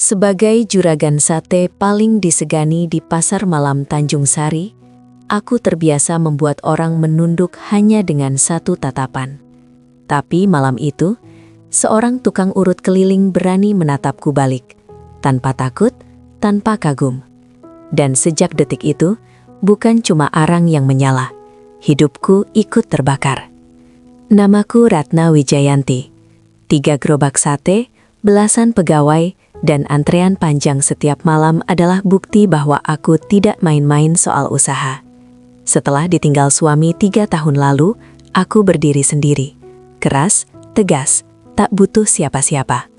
Sebagai juragan sate paling disegani di pasar malam Tanjung Sari, aku terbiasa membuat orang menunduk hanya dengan satu tatapan. Tapi malam itu, seorang tukang urut keliling berani menatapku balik, tanpa takut, tanpa kagum. Dan sejak detik itu, bukan cuma arang yang menyala, hidupku ikut terbakar. Namaku Ratna Wijayanti. 3 gerobak sate, belasan pegawai, dan antrean panjang setiap malam adalah bukti bahwa aku tidak main-main soal usaha. Setelah ditinggal suami 3 tahun lalu, aku berdiri sendiri. Keras, tegas, tak butuh siapa-siapa.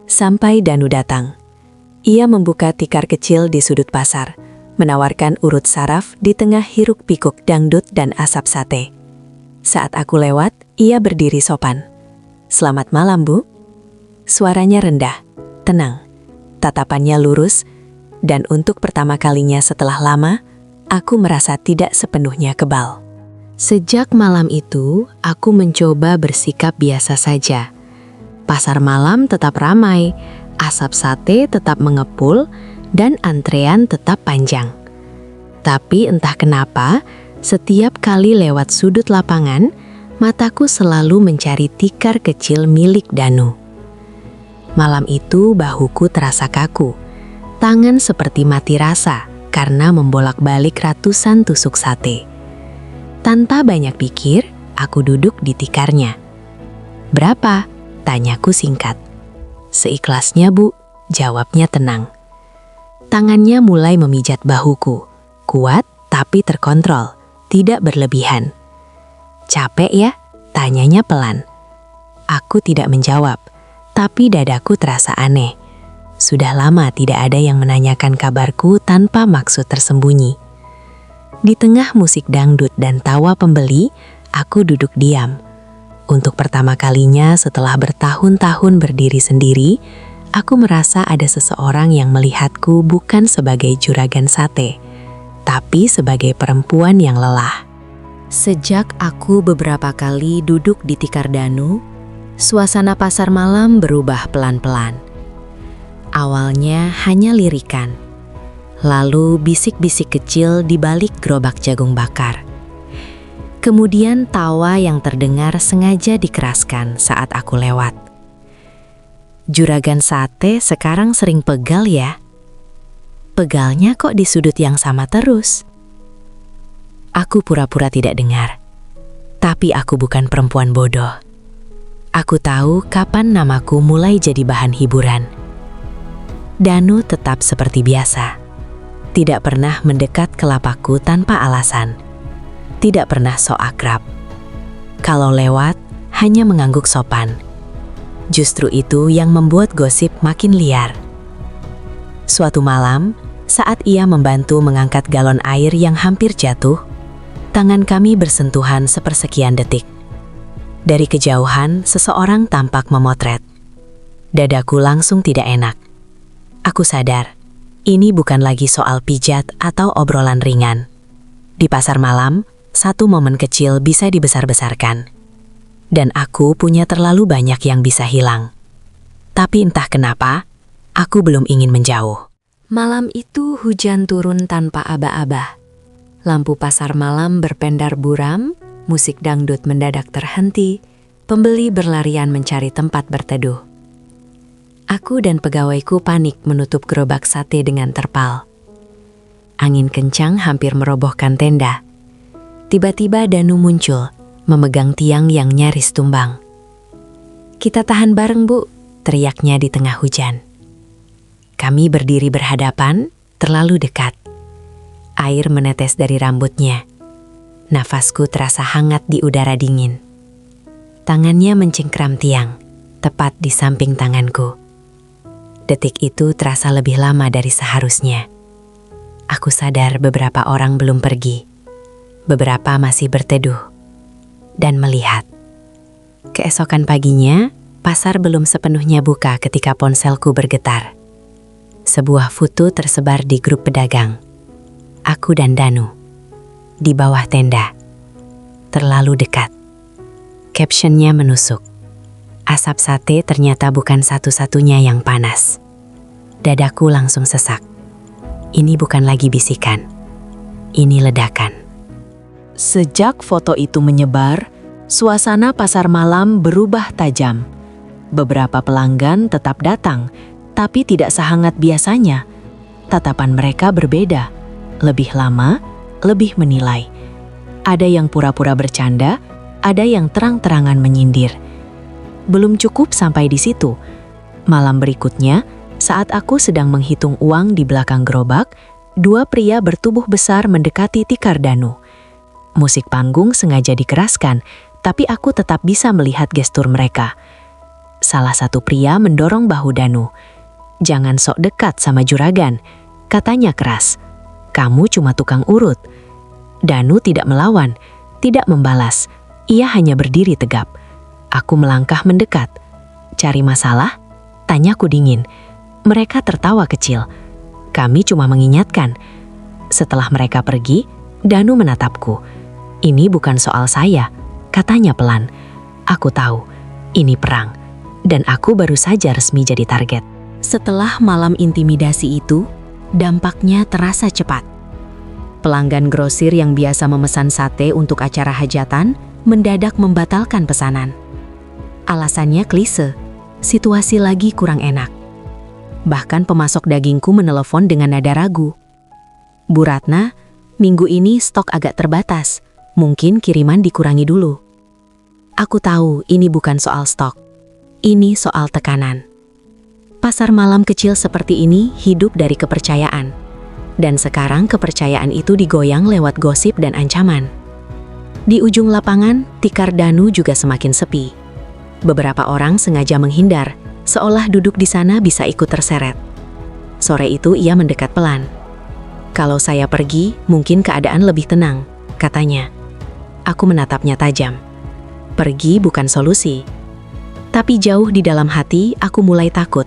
Sampai Danu datang. Ia membuka tikar kecil di sudut pasar, menawarkan urut saraf di tengah hiruk-pikuk dangdut dan asap sate. Saat aku lewat, ia berdiri sopan. "Selamat malam, Bu." Suaranya rendah, tenang. Tatapannya lurus, dan untuk pertama kalinya setelah lama, aku merasa tidak sepenuhnya kebal. Sejak malam itu, aku mencoba bersikap biasa saja. Pasar malam tetap ramai, asap sate tetap mengepul, dan antrean tetap panjang. Tapi entah kenapa, setiap kali lewat sudut lapangan, mataku selalu mencari tikar kecil milik Danu. Malam itu bahuku terasa kaku, tangan seperti mati rasa karena membolak-balik ratusan tusuk sate. Tanpa banyak pikir, aku duduk di tikarnya. "Berapa?" tanyaku singkat. "Seikhlasnya, Bu," jawabnya tenang. Tangannya mulai memijat bahuku, kuat tapi terkontrol, tidak berlebihan. "Capek ya?" tanyanya pelan. Aku tidak menjawab. Tapi dadaku terasa aneh. Sudah lama tidak ada yang menanyakan kabarku tanpa maksud tersembunyi. Di tengah musik dangdut dan tawa pembeli, aku duduk diam. Untuk pertama kalinya setelah bertahun-tahun berdiri sendiri, aku merasa ada seseorang yang melihatku bukan sebagai juragan sate, tapi sebagai perempuan yang lelah. Sejak aku beberapa kali duduk di tikar Danu, suasana pasar malam berubah pelan-pelan. Awalnya hanya lirikan, lalu bisik-bisik kecil di balik gerobak jagung bakar. Kemudian tawa yang terdengar sengaja dikeraskan saat aku lewat. "Juragan sate sekarang sering pegal ya? Pegalnya kok di sudut yang sama terus?" Aku pura-pura tidak dengar. Tapi aku bukan perempuan bodoh. Aku tahu kapan namaku mulai jadi bahan hiburan. Danu tetap seperti biasa. Tidak pernah mendekat ke lapakku tanpa alasan. Tidak pernah sok akrab. Kalau lewat, hanya mengangguk sopan. Justru itu yang membuat gosip makin liar. Suatu malam, saat ia membantu mengangkat galon air yang hampir jatuh, tangan kami bersentuhan sepersekian detik. Dari kejauhan, seseorang tampak memotret. Dadaku langsung tidak enak. Aku sadar, ini bukan lagi soal pijat atau obrolan ringan. Di pasar malam, satu momen kecil bisa dibesar-besarkan. Dan aku punya terlalu banyak yang bisa hilang. Tapi entah kenapa, aku belum ingin menjauh. Malam itu hujan turun tanpa aba-aba. Lampu pasar malam berpendar buram, musik dangdut mendadak terhenti, pembeli berlarian mencari tempat berteduh. Aku dan pegawaiku panik menutup gerobak sate dengan terpal. Angin kencang hampir merobohkan tenda. Tiba-tiba Danu muncul, memegang tiang yang nyaris tumbang. "Kita tahan bareng, Bu," teriaknya di tengah hujan. Kami berdiri berhadapan, terlalu dekat. Air menetes dari rambutnya. Nafasku terasa hangat di udara dingin. Tangannya mencengkram tiang, tepat di samping tanganku. Detik itu terasa lebih lama dari seharusnya. Aku sadar beberapa orang belum pergi. Beberapa masih berteduh dan melihat. Keesokan paginya, pasar belum sepenuhnya buka ketika ponselku bergetar. Sebuah foto tersebar di grup pedagang. Aku dan Danu di bawah tenda, terlalu dekat. Captionnya menusuk. Asap sate ternyata bukan satu-satunya yang panas. Dadaku langsung sesak. Ini bukan lagi bisikan. Ini ledakan. Sejak foto itu menyebar, suasana pasar malam berubah tajam. Beberapa pelanggan tetap datang, tapi tidak sehangat biasanya. Tatapan mereka berbeda, lebih lama, lebih menilai. Ada yang pura-pura bercanda, ada yang terang-terangan menyindir. Belum cukup sampai di situ. Malam berikutnya, saat aku sedang menghitung uang di belakang gerobak, dua pria bertubuh besar mendekati tikar Danu. Musik panggung sengaja dikeraskan, tapi aku tetap bisa melihat gestur mereka. Salah satu pria mendorong bahu Danu. "Jangan sok dekat sama juragan," katanya keras. "Kamu cuma tukang urut." Danu tidak melawan, tidak membalas. Ia hanya berdiri tegap. Aku melangkah mendekat. "Cari masalah?" tanyaku dingin. Mereka tertawa kecil. Kami cuma mengingatkan. Setelah mereka pergi, Danu menatapku. "Ini bukan soal saya," katanya pelan. "Aku tahu, ini perang. Dan aku baru saja resmi jadi target." Setelah malam intimidasi itu, dampaknya terasa cepat. Pelanggan grosir yang biasa memesan sate untuk acara hajatan mendadak membatalkan pesanan. Alasannya klise, situasi lagi kurang enak. Bahkan pemasok dagingku menelepon dengan nada ragu. "Bu Ratna, minggu ini stok agak terbatas, mungkin kiriman dikurangi dulu." Aku tahu ini bukan soal stok, ini soal tekanan. Pasar malam kecil seperti ini hidup dari kepercayaan. Dan sekarang kepercayaan itu digoyang lewat gosip dan ancaman. Di ujung lapangan, tikar Danu juga semakin sepi. Beberapa orang sengaja menghindar, seolah duduk di sana bisa ikut terseret. Sore itu ia mendekat pelan. "Kalau saya pergi, mungkin keadaan lebih tenang," katanya. Aku menatapnya tajam. Pergi bukan solusi. Tapi jauh di dalam hati, aku mulai takut.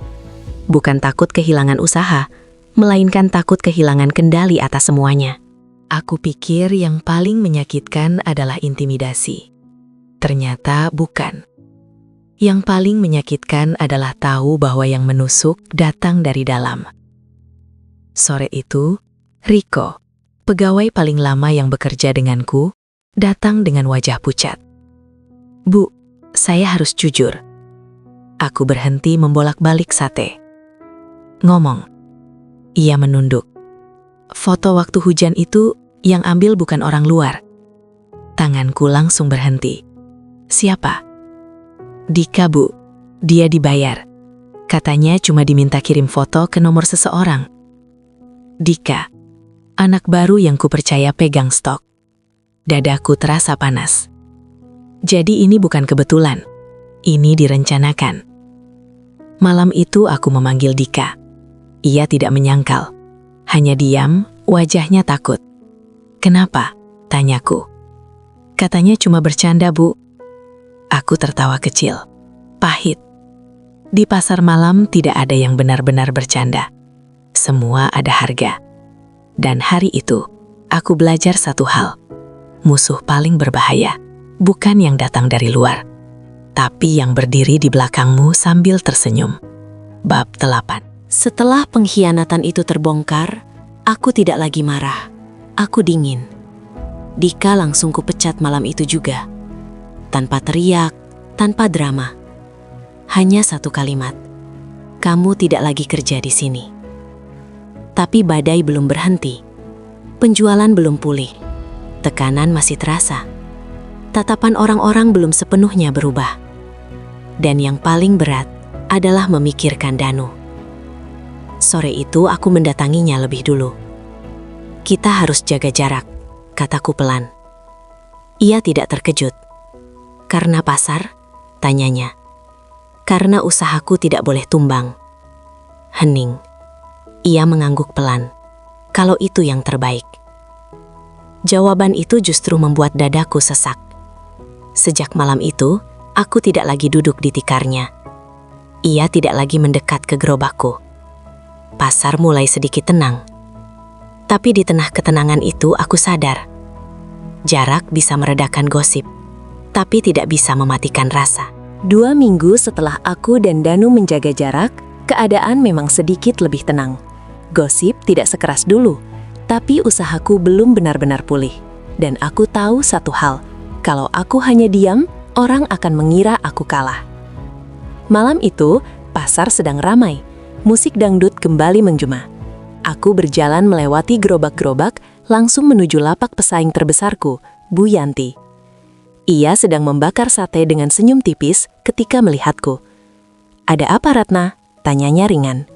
Bukan takut kehilangan usaha, melainkan takut kehilangan kendali atas semuanya. Aku pikir yang paling menyakitkan adalah intimidasi. Ternyata bukan. Yang paling menyakitkan adalah tahu bahwa yang menusuk datang dari dalam. Sore itu, Riko, pegawai paling lama yang bekerja denganku, datang dengan wajah pucat. "Bu, saya harus jujur." Aku berhenti membolak-balik sate. "Ngomong." Ia menunduk. "Foto waktu hujan itu yang ambil bukan orang luar." Tanganku langsung berhenti. "Siapa?" "Dika, Bu. Dia dibayar. Katanya cuma diminta kirim foto ke nomor seseorang." Dika, anak baru yang kupercaya pegang stok. Dadaku terasa panas. Jadi ini bukan kebetulan. Ini direncanakan. Malam itu aku memanggil Dika. Ia tidak menyangkal. Hanya diam, wajahnya takut. "Kenapa?" tanyaku. Katanya cuma bercanda, Bu. Aku tertawa kecil. Pahit. Di pasar malam tidak ada yang benar-benar bercanda. Semua ada harga. Dan hari itu, aku belajar satu hal. Musuh paling berbahaya bukan yang datang dari luar, tapi yang berdiri di belakangmu sambil tersenyum. Bab 8. Setelah pengkhianatan itu terbongkar, aku tidak lagi marah. Aku dingin. Dika langsung kupecat malam itu juga. Tanpa teriak, tanpa drama. Hanya satu kalimat. "Kamu tidak lagi kerja di sini." Tapi badai belum berhenti. Penjualan belum pulih. Tekanan masih terasa. Tatapan orang-orang belum sepenuhnya berubah. Dan yang paling berat adalah memikirkan Danu. Sore itu aku mendatanginya lebih dulu. "Kita harus jaga jarak," kataku pelan. Ia tidak terkejut. "Karena pasar?" tanyanya. "Karena usahaku tidak boleh tumbang." Hening. Ia mengangguk pelan. "Kalau itu yang terbaik." Jawaban itu justru membuat dadaku sesak. Sejak malam itu, aku tidak lagi duduk di tikarnya. Ia tidak lagi mendekat ke gerobakku. Pasar mulai sedikit tenang. Tapi di tengah ketenangan itu aku sadar. Jarak bisa meredakan gosip, tapi tidak bisa mematikan rasa. 2 minggu setelah aku dan Danu menjaga jarak, Keadaan memang sedikit lebih tenang. Gosip tidak sekeras dulu, tapi usahaku belum benar-benar pulih. Dan aku tahu satu hal, kalau aku hanya diam, orang akan mengira aku kalah. Malam itu, pasar sedang ramai. Musik dangdut kembali menggema. Aku berjalan melewati gerobak-gerobak, langsung menuju lapak pesaing terbesarku, Bu Yanti. Ia sedang membakar sate dengan senyum tipis ketika melihatku. "Ada apa, Ratna?" tanyanya ringan.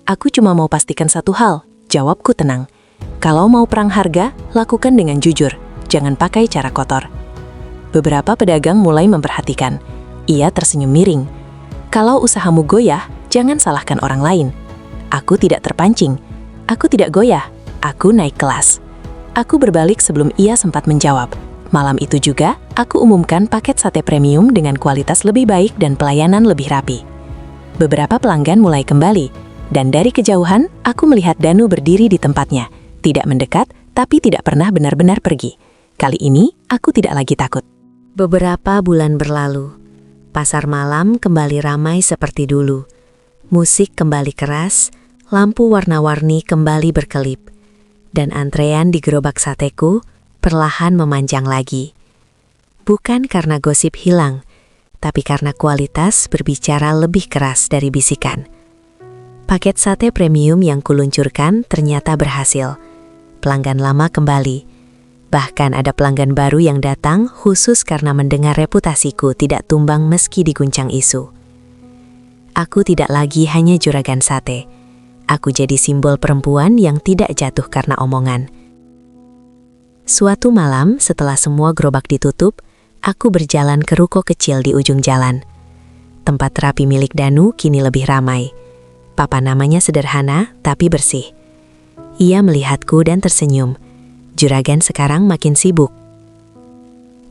"Aku cuma mau pastikan satu hal," jawabku tenang. "Kalau mau perang harga, lakukan dengan jujur, jangan pakai cara kotor." Beberapa pedagang mulai memperhatikan. Ia tersenyum miring. "Kalau usahamu goyah, jangan salahkan orang lain. Aku tidak terpancing. Aku tidak goyah. Aku naik kelas." Aku berbalik sebelum ia sempat menjawab. Malam itu juga, aku umumkan paket sate premium dengan kualitas lebih baik dan pelayanan lebih rapi. Beberapa pelanggan mulai kembali, dan dari kejauhan, aku melihat Danu berdiri di tempatnya. Tidak mendekat, tapi tidak pernah benar-benar pergi. Kali ini, aku tidak lagi takut. Beberapa bulan berlalu. Pasar malam kembali ramai seperti dulu. Musik kembali keras, lampu warna-warni kembali berkelip. Dan antrean di gerobak sateku perlahan memanjang lagi. Bukan karena gosip hilang, tapi karena kualitas berbicara lebih keras dari bisikan. Paket sate premium yang kuluncurkan ternyata berhasil. Pelanggan lama kembali. Bahkan ada pelanggan baru yang datang khusus karena mendengar reputasiku tidak tumbang meski diguncang isu. Aku tidak lagi hanya juragan sate. Aku jadi simbol perempuan yang tidak jatuh karena omongan. Suatu malam setelah semua gerobak ditutup, aku berjalan ke ruko kecil di ujung jalan. Tempat terapi milik Danu kini lebih ramai. Papa namanya sederhana tapi bersih. Ia melihatku dan tersenyum. Juragan sekarang makin sibuk.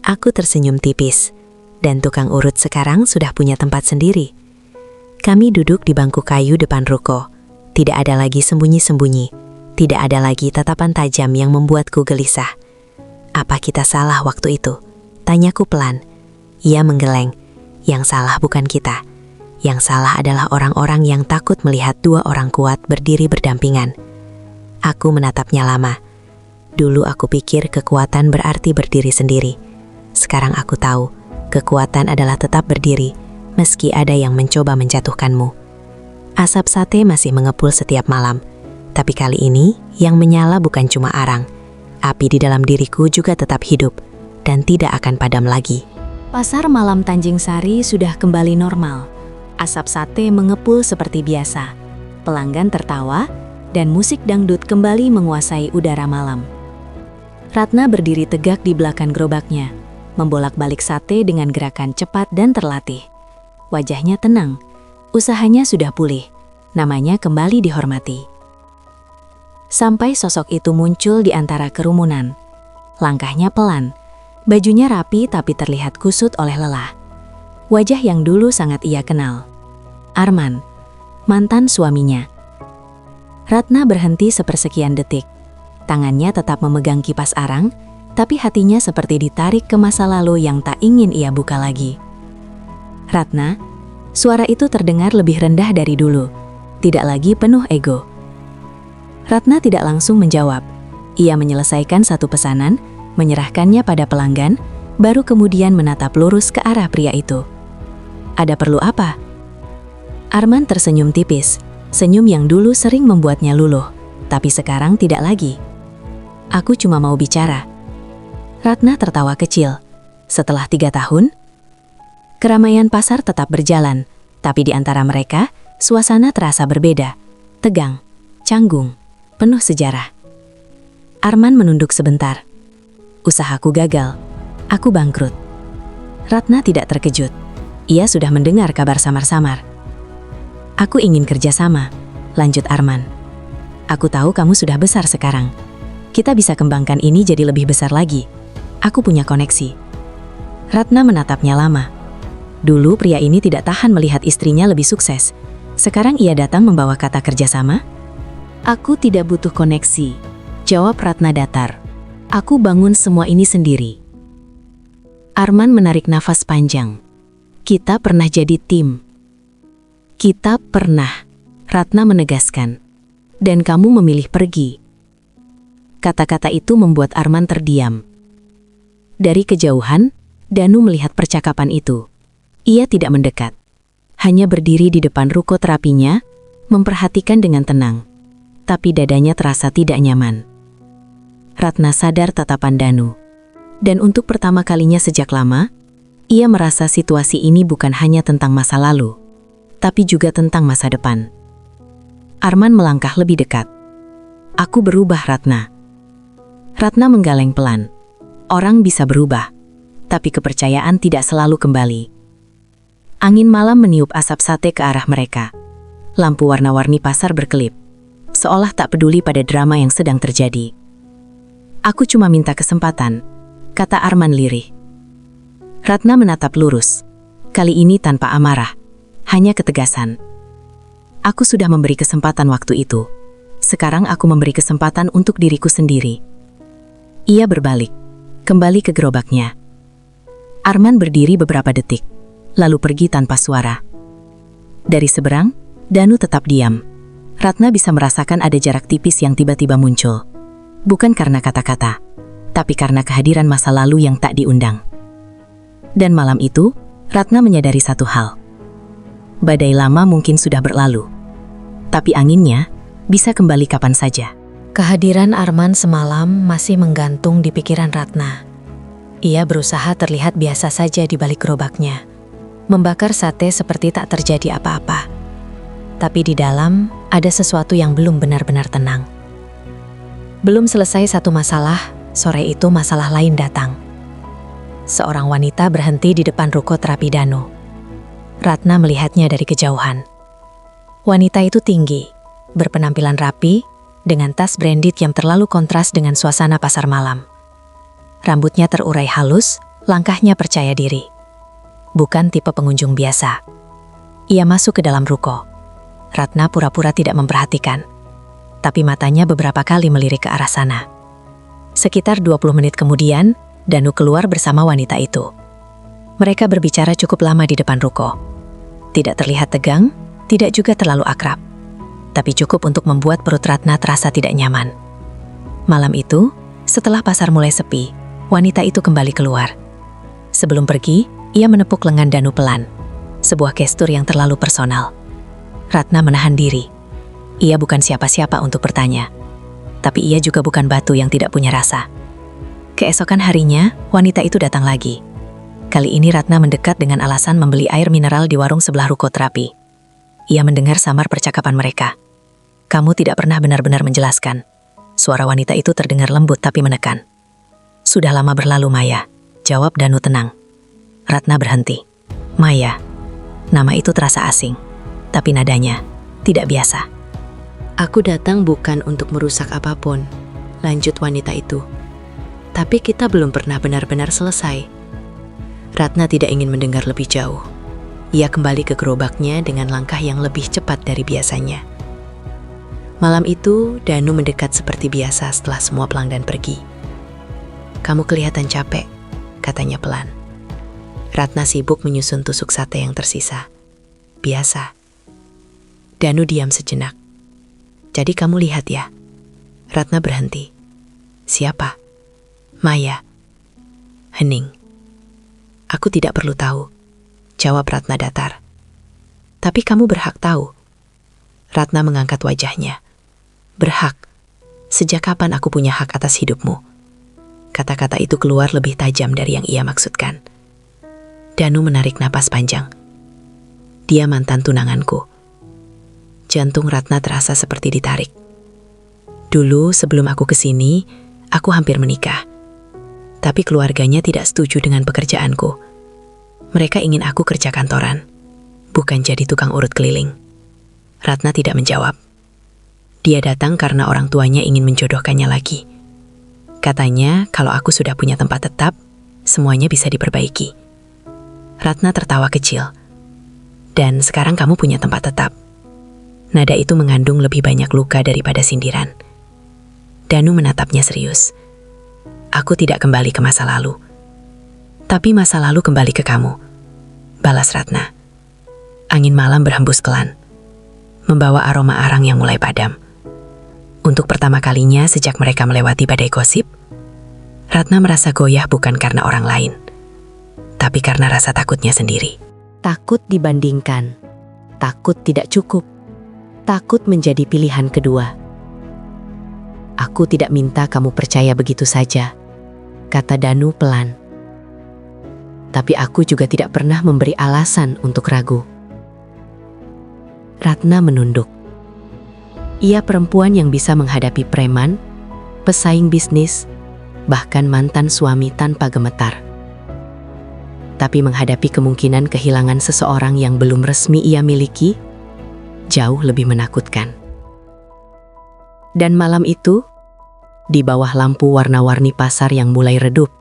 Aku tersenyum tipis, dan tukang urut sekarang sudah punya tempat sendiri. Kami duduk di bangku kayu depan ruko. Tidak ada lagi sembunyi-sembunyi. Tidak ada lagi tatapan tajam yang membuatku gelisah. Apa kita salah waktu itu? Tanyaku pelan. Ia menggeleng. Yang salah bukan kita. Yang salah adalah orang-orang yang takut melihat dua orang kuat berdiri berdampingan. Aku menatapnya lama. Dulu aku pikir kekuatan berarti berdiri sendiri. Sekarang aku tahu, kekuatan adalah tetap berdiri, meski ada yang mencoba menjatuhkanmu. Asap sate masih mengepul setiap malam. Tapi kali ini, yang menyala bukan cuma arang. Api di dalam diriku juga tetap hidup, dan tidak akan padam lagi. Pasar malam Tanjung Sari sudah kembali normal. Asap sate mengepul seperti biasa. Pelanggan tertawa, dan musik dangdut kembali menguasai udara malam. Ratna berdiri tegak di belakang gerobaknya, membolak-balik sate dengan gerakan cepat dan terlatih. Wajahnya tenang, usahanya sudah pulih, namanya kembali dihormati. Sampai sosok itu muncul di antara kerumunan. Langkahnya pelan, bajunya rapi tapi terlihat kusut oleh lelah. Wajah yang dulu sangat ia kenal. Arman, mantan suaminya. Ratna berhenti sepersekian detik. Tangannya tetap memegang kipas arang, tapi hatinya seperti ditarik ke masa lalu yang tak ingin ia buka lagi. "Ratna," suara itu terdengar lebih rendah dari dulu, tidak lagi penuh ego. Ratna tidak langsung menjawab. Ia menyelesaikan satu pesanan, menyerahkannya pada pelanggan, baru kemudian menatap lurus ke arah pria itu. "Ada perlu apa?" Arman tersenyum tipis, senyum yang dulu sering membuatnya luluh, tapi sekarang tidak lagi. "Aku cuma mau bicara." Ratna tertawa kecil. Setelah 3 tahun, keramaian pasar tetap berjalan, tapi di antara mereka, suasana terasa berbeda. Tegang, canggung, penuh sejarah. Arman menunduk sebentar. "Usahaku gagal. Aku bangkrut." Ratna tidak terkejut. Ia sudah mendengar kabar samar-samar. "Aku ingin kerjasama," lanjut Arman. "Aku tahu kamu sudah besar sekarang. Kita bisa kembangkan ini jadi lebih besar lagi. Aku punya koneksi." Ratna menatapnya lama. Dulu pria ini tidak tahan melihat istrinya lebih sukses. Sekarang ia datang membawa kata kerjasama. "Aku tidak butuh koneksi," jawab Ratna datar. "Aku bangun semua ini sendiri." Arman menarik nafas panjang. "Kita pernah jadi tim. Kita pernah." Ratna menegaskan. Dan kamu memilih pergi. Kata-kata itu membuat Arman terdiam. Dari kejauhan, Danu melihat percakapan itu. Ia tidak mendekat. Hanya berdiri di depan ruko terapinya, memperhatikan dengan tenang. Tapi dadanya terasa tidak nyaman. Ratna sadar tatapan Danu. Dan untuk pertama kalinya sejak lama, ia merasa situasi ini bukan hanya tentang masa lalu, tapi juga tentang masa depan. Arman melangkah lebih dekat. Aku berubah, Ratna. Ratna menggeleng pelan. Orang bisa berubah, tapi kepercayaan tidak selalu kembali. Angin malam meniup asap sate ke arah mereka. Lampu warna-warni pasar berkelip, seolah tak peduli pada drama yang sedang terjadi. Aku cuma minta kesempatan, kata Arman lirih. Ratna menatap lurus, kali ini tanpa amarah, hanya ketegasan. Aku sudah memberi kesempatan waktu itu. Sekarang aku memberi kesempatan untuk diriku sendiri. Ia berbalik, kembali ke gerobaknya. Arman berdiri beberapa detik, lalu pergi tanpa suara. Dari seberang, Danu tetap diam. Ratna bisa merasakan ada jarak tipis yang tiba-tiba muncul. Bukan karena kata-kata, tapi karena kehadiran masa lalu yang tak diundang. Dan malam itu, Ratna menyadari satu hal. Badai lama mungkin sudah berlalu, tapi anginnya bisa kembali kapan saja. Kehadiran Arman semalam masih menggantung di pikiran Ratna. Ia berusaha terlihat biasa saja di balik gerobaknya, membakar sate seperti tak terjadi apa-apa. Tapi di dalam ada sesuatu yang belum benar-benar tenang. Belum selesai satu masalah, sore itu masalah lain datang. Seorang wanita berhenti di depan ruko terapi Danu. Ratna melihatnya dari kejauhan. Wanita itu tinggi, berpenampilan rapi, dengan tas branded yang terlalu kontras dengan suasana pasar malam. Rambutnya terurai halus, langkahnya percaya diri. Bukan tipe pengunjung biasa. Ia masuk ke dalam ruko. Ratna pura-pura tidak memperhatikan, tapi matanya beberapa kali melirik ke arah sana. Sekitar 20 menit kemudian, Danu keluar bersama wanita itu. Mereka berbicara cukup lama di depan ruko. Tidak terlihat tegang, tidak juga terlalu akrab. Tapi cukup untuk membuat perut Ratna terasa tidak nyaman. Malam itu, setelah pasar mulai sepi, wanita itu kembali keluar. Sebelum pergi, ia menepuk lengan Danu pelan. Sebuah gestur yang terlalu personal. Ratna menahan diri. Ia bukan siapa-siapa untuk bertanya. Tapi ia juga bukan batu yang tidak punya rasa. Keesokan harinya, wanita itu datang lagi. Kali ini Ratna mendekat dengan alasan membeli air mineral di warung sebelah ruko terapi. Ia mendengar samar percakapan mereka. Kamu tidak pernah benar-benar menjelaskan. Suara wanita itu terdengar lembut tapi menekan. Sudah lama berlalu, Maya, jawab Danu tenang. Ratna berhenti. Maya. Nama itu terasa asing, tapi nadanya tidak biasa. Aku datang bukan untuk merusak apapun, lanjut wanita itu. Tapi kita belum pernah benar-benar selesai. Ratna tidak ingin mendengar lebih jauh. Ia kembali ke gerobaknya dengan langkah yang lebih cepat dari biasanya. Malam itu, Danu mendekat seperti biasa setelah semua pelanggan pergi. Kamu kelihatan capek, katanya pelan. Ratna sibuk menyusun tusuk sate yang tersisa. Biasa. Danu diam sejenak. Jadi kamu lihat ya. Ratna berhenti. Siapa? Maya. Hening. Aku tidak perlu tahu, jawab Ratna datar. Tapi kamu berhak tahu. Ratna mengangkat wajahnya. Berhak? Sejak kapan aku punya hak atas hidupmu? Kata-kata itu keluar lebih tajam dari yang ia maksudkan. Danu menarik napas panjang. Dia mantan tunanganku. Jantung Ratna terasa seperti ditarik. Dulu sebelum aku kesini, aku hampir menikah. Tapi keluarganya tidak setuju dengan pekerjaanku. Mereka ingin aku kerja kantoran, bukan jadi tukang urut keliling. Ratna tidak menjawab. Dia datang karena orang tuanya ingin menjodohkannya lagi. Katanya kalau aku sudah punya tempat tetap, semuanya bisa diperbaiki. Ratna tertawa kecil. Dan sekarang kamu punya tempat tetap. Nada itu mengandung lebih banyak luka daripada sindiran. Danu menatapnya serius. Aku tidak kembali ke masa lalu. Tapi masa lalu kembali ke kamu. Balas Ratna. Angin malam berhembus pelan. membawa aroma arang yang mulai padam. Untuk pertama kalinya sejak mereka melewati badai gosip, Ratna merasa goyah bukan karena orang lain, tapi karena rasa takutnya sendiri. Takut dibandingkan, takut tidak cukup, takut menjadi pilihan kedua. Aku tidak minta kamu percaya begitu saja, kata Danu pelan. Tapi aku juga tidak pernah memberi alasan untuk ragu. Ratna menunduk. Ia perempuan yang bisa menghadapi preman, pesaing bisnis, bahkan mantan suami tanpa gemetar. Tapi menghadapi kemungkinan kehilangan seseorang yang belum resmi ia miliki, jauh lebih menakutkan. Dan malam itu, di bawah lampu warna-warni pasar yang mulai redup,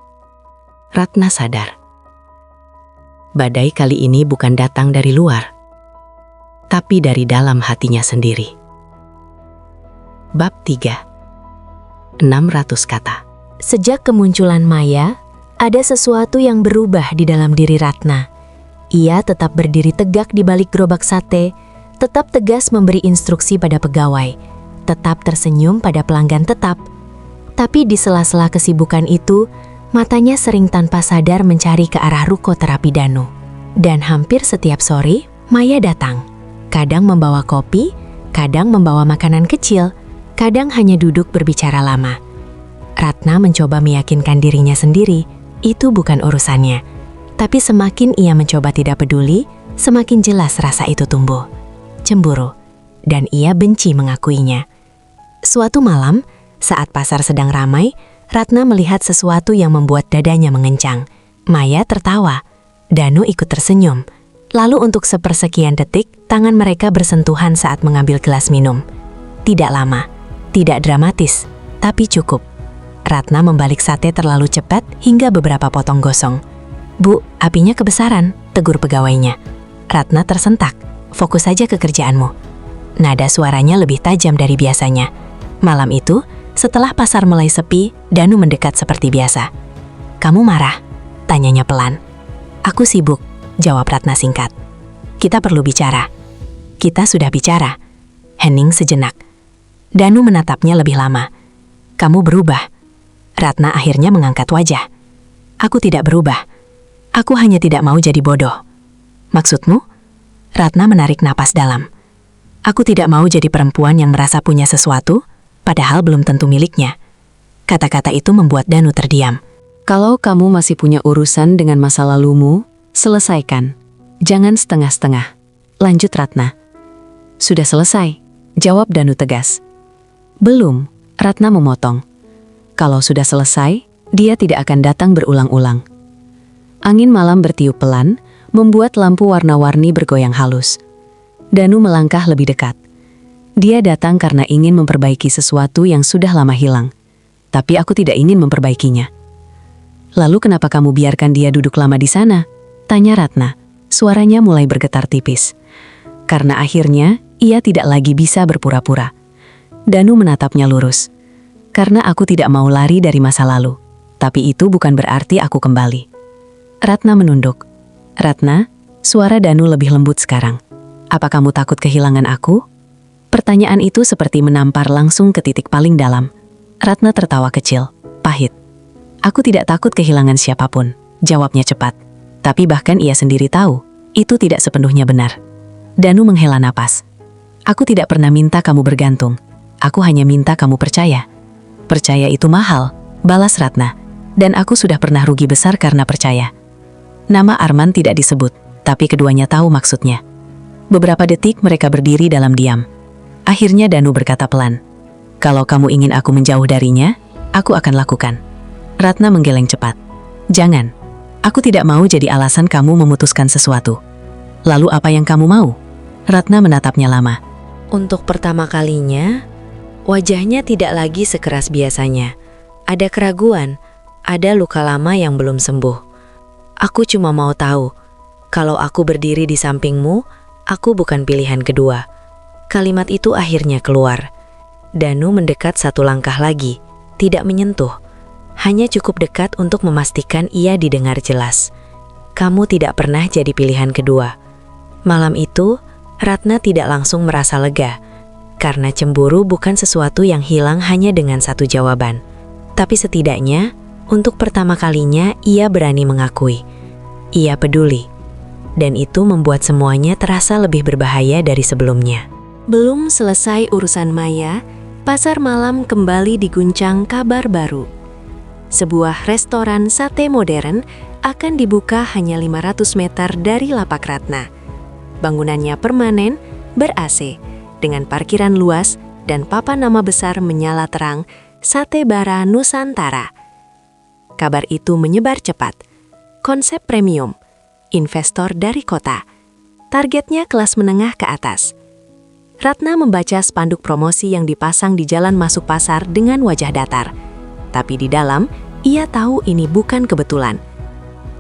Ratna sadar. Badai kali ini bukan datang dari luar, tapi dari dalam hatinya sendiri. Bab 3. 600 kata. Sejak kemunculan Maya, ada sesuatu yang berubah di dalam diri Ratna. Ia tetap berdiri tegak di balik gerobak sate, tetap tegas memberi instruksi pada pegawai, tetap tersenyum pada pelanggan tetap. Tapi di sela-sela kesibukan itu, matanya sering tanpa sadar mencari ke arah ruko terapi Danu. Dan hampir setiap sore, Maya datang. Kadang membawa kopi, kadang membawa makanan kecil, kadang hanya duduk berbicara lama. Ratna mencoba meyakinkan dirinya sendiri, itu bukan urusannya. Tapi semakin ia mencoba tidak peduli, semakin jelas rasa itu tumbuh. Cemburu, dan ia benci mengakuinya. Suatu malam, saat pasar sedang ramai, Ratna melihat sesuatu yang membuat dadanya mengencang. Maya tertawa, Danu ikut tersenyum. Lalu untuk sepersekian detik, tangan mereka bersentuhan saat mengambil gelas minum. Tidak lama, tidak dramatis, tapi cukup. Ratna membalik sate terlalu cepat hingga beberapa potong gosong. "Bu, apinya kebesaran," tegur pegawainya. Ratna tersentak. "Fokus saja ke kerjaanmu." Nada suaranya lebih tajam dari biasanya. Malam itu, setelah pasar mulai sepi, Danu mendekat seperti biasa. "Kamu marah?" tanyanya pelan. "Aku sibuk," jawab Ratna singkat. "Kita perlu bicara." "Kita sudah bicara." Hening sejenak. Danu menatapnya lebih lama. "Kamu berubah." Ratna akhirnya mengangkat wajah. "Aku tidak berubah. Aku hanya tidak mau jadi bodoh." "Maksudmu?" Ratna menarik napas dalam. "Aku tidak mau jadi perempuan yang merasa punya sesuatu, padahal belum tentu miliknya." Kata-kata itu membuat Danu terdiam. "Kalau kamu masih punya urusan dengan masa lalumu, selesaikan. Jangan setengah-setengah," lanjut Ratna. "Sudah selesai," jawab Danu tegas. "Belum," Ratna memotong. "Kalau sudah selesai, dia tidak akan datang berulang-ulang." Angin malam bertiup pelan, membuat lampu warna-warni bergoyang halus. Danu melangkah lebih dekat. Dia datang karena ingin memperbaiki sesuatu yang sudah lama hilang. Tapi aku tidak ingin memperbaikinya. "Lalu kenapa kamu biarkan dia duduk lama di sana?" tanya Ratna. Suaranya mulai bergetar tipis. "Karena akhirnya, ia tidak lagi bisa berpura-pura." Danu menatapnya lurus. "Karena aku tidak mau lari dari masa lalu. Tapi itu bukan berarti aku kembali." Ratna menunduk. "Ratna," suara Danu lebih lembut sekarang. "Apa kamu takut kehilangan aku?" Pertanyaan itu seperti menampar langsung ke titik paling dalam. Ratna tertawa kecil, pahit. "Aku tidak takut kehilangan siapapun," jawabnya cepat. Tapi bahkan ia sendiri tahu, itu tidak sepenuhnya benar. Danu menghela napas. "Aku tidak pernah minta kamu bergantung. Aku hanya minta kamu percaya." "Percaya itu mahal," balas Ratna. "Dan aku sudah pernah rugi besar karena percaya." Nama Arman tidak disebut, tapi keduanya tahu maksudnya. Beberapa detik mereka berdiri dalam diam. Akhirnya Danu berkata pelan, "Kalau kamu ingin aku menjauh darinya, aku akan lakukan." Ratna menggeleng cepat. "Jangan. Aku tidak mau jadi alasan kamu memutuskan sesuatu." "Lalu apa yang kamu mau?" Ratna menatapnya lama. Untuk pertama kalinya, wajahnya tidak lagi sekeras biasanya. Ada keraguan, ada luka lama yang belum sembuh. "Aku cuma mau tahu, kalau aku berdiri di sampingmu, aku bukan pilihan kedua." Kalimat itu akhirnya keluar. Danu mendekat satu langkah lagi, tidak menyentuh. Hanya cukup dekat untuk memastikan ia didengar jelas. "Kamu tidak pernah jadi pilihan kedua." Malam itu, Ratna tidak langsung merasa lega, karena cemburu bukan sesuatu yang hilang hanya dengan satu jawaban. Tapi setidaknya, untuk pertama kalinya ia berani mengakui. Ia peduli. Dan itu membuat semuanya terasa lebih berbahaya dari sebelumnya. Belum selesai urusan Maya, pasar malam kembali diguncang kabar baru. Sebuah restoran sate modern akan dibuka hanya 500 meter dari lapak Ratna. Bangunannya permanen, ber-AC, dengan parkiran luas dan papan nama besar menyala terang, Sate Bara Nusantara. Kabar itu menyebar cepat. Konsep premium, investor dari kota, targetnya kelas menengah ke atas. Ratna membaca spanduk promosi yang dipasang di jalan masuk pasar dengan wajah datar. Tapi di dalam, ia tahu ini bukan kebetulan.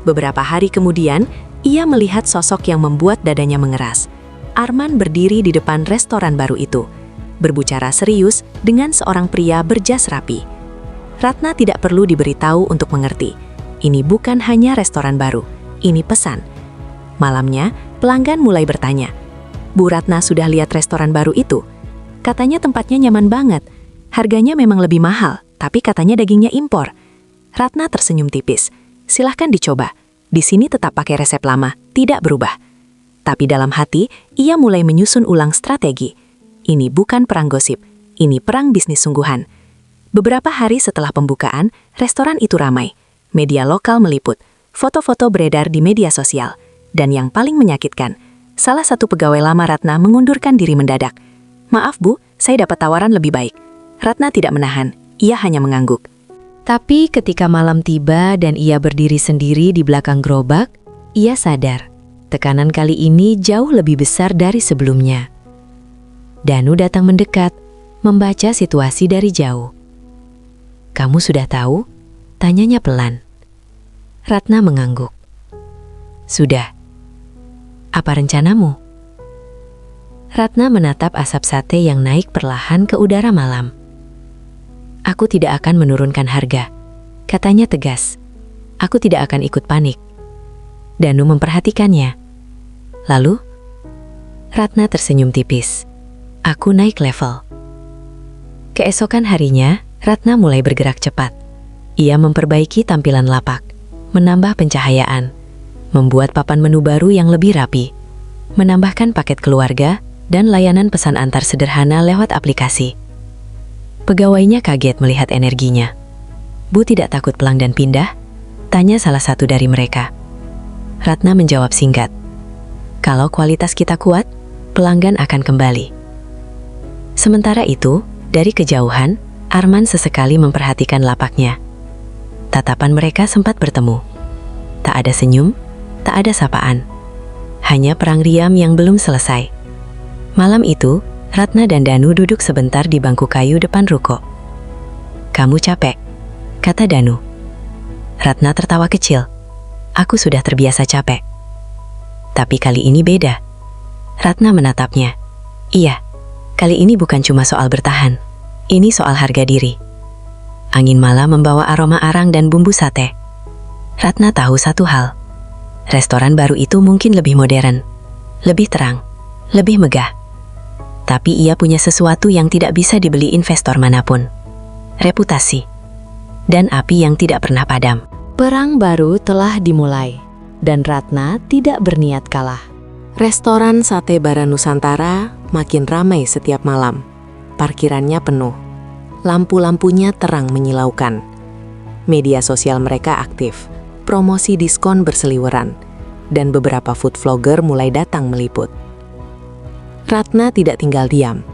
Beberapa hari kemudian, ia melihat sosok yang membuat dadanya mengeras. Arman berdiri di depan restoran baru itu, berbicara serius dengan seorang pria berjas rapi. Ratna tidak perlu diberitahu untuk mengerti. Ini bukan hanya restoran baru, ini pesan. Malamnya, pelanggan mulai bertanya, "Bu Ratna sudah lihat restoran baru itu? Katanya tempatnya nyaman banget. Harganya memang lebih mahal, tapi katanya dagingnya impor." Ratna tersenyum tipis. "Silahkan dicoba. Di sini tetap pakai resep lama, tidak berubah." Tapi dalam hati, ia mulai menyusun ulang strategi. Ini bukan perang gosip, ini perang bisnis sungguhan. Beberapa hari setelah pembukaan, restoran itu ramai. Media lokal meliput, foto-foto beredar di media sosial. Dan yang paling menyakitkan, salah satu pegawai lama Ratna mengundurkan diri mendadak. "Maaf Bu, saya dapat tawaran lebih baik." Ratna tidak menahan, ia hanya mengangguk. Tapi ketika malam tiba dan ia berdiri sendiri di belakang gerobak, ia sadar, tekanan kali ini jauh lebih besar dari sebelumnya. Danu datang mendekat, membaca situasi dari jauh. "Kamu sudah tahu?" tanyanya pelan. Ratna mengangguk. "Sudah. Apa rencanamu?" Ratna menatap asap sate yang naik perlahan ke udara malam. "Aku tidak akan menurunkan harga," katanya tegas. "Aku tidak akan ikut panik." Danu memperhatikannya. "Lalu?" Ratna tersenyum tipis. "Aku naik level." Keesokan harinya, Ratna mulai bergerak cepat. Ia memperbaiki tampilan lapak, menambah pencahayaan, membuat papan menu baru yang lebih rapi, menambahkan paket keluarga, dan layanan pesan antar sederhana lewat aplikasi. Pegawainya kaget melihat energinya. "Bu tidak takut pelanggan pindah?" tanya salah satu dari mereka. Ratna menjawab singkat, "Kalau kualitas kita kuat, pelanggan akan kembali." Sementara itu, dari kejauhan, Arman sesekali memperhatikan lapaknya. Tatapan mereka sempat bertemu. Tak ada senyum, tak ada sapaan. Hanya perang riam yang belum selesai. Malam itu, Ratna dan Danu duduk sebentar di bangku kayu depan ruko. "Kamu capek?" kata Danu. Ratna tertawa kecil. "Aku sudah terbiasa capek." "Tapi kali ini beda." Ratna menatapnya. "Iya, kali ini bukan cuma soal bertahan. Ini soal harga diri." Angin malam membawa aroma arang dan bumbu sate. Ratna tahu satu hal. Restoran baru itu mungkin lebih modern, lebih terang, lebih megah. Tapi ia punya sesuatu yang tidak bisa dibeli investor manapun. Reputasi. Dan api yang tidak pernah padam. Perang baru telah dimulai, dan Ratna tidak berniat kalah. Restoran Sate Bara Nusantara makin ramai setiap malam. Parkirannya penuh. Lampu-lampunya terang menyilaukan. Media sosial mereka aktif. Promosi diskon berseliweran. Dan beberapa food vlogger mulai datang meliput. Ratna tidak tinggal diam.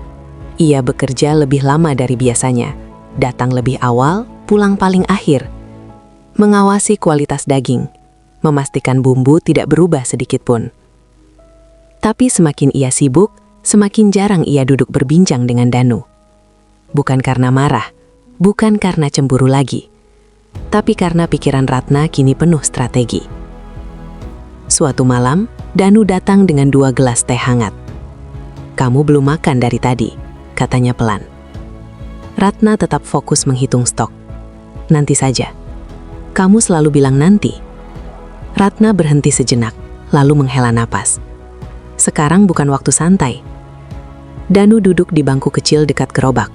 Ia bekerja lebih lama dari biasanya. Datang lebih awal, pulang paling akhir. Mengawasi kualitas daging. Memastikan bumbu tidak berubah sedikit pun. Tapi semakin ia sibuk, semakin jarang ia duduk berbincang dengan Danu. Bukan karena marah, bukan karena cemburu lagi, tapi karena pikiran Ratna kini penuh strategi. Suatu malam, Danu datang dengan 2 gelas teh hangat. "Kamu belum makan dari tadi," katanya pelan. Ratna tetap fokus menghitung stok. "Nanti saja." "Kamu selalu bilang nanti." Ratna berhenti sejenak, lalu menghela napas. Sekarang bukan waktu santai. Danu duduk di bangku kecil dekat gerobak.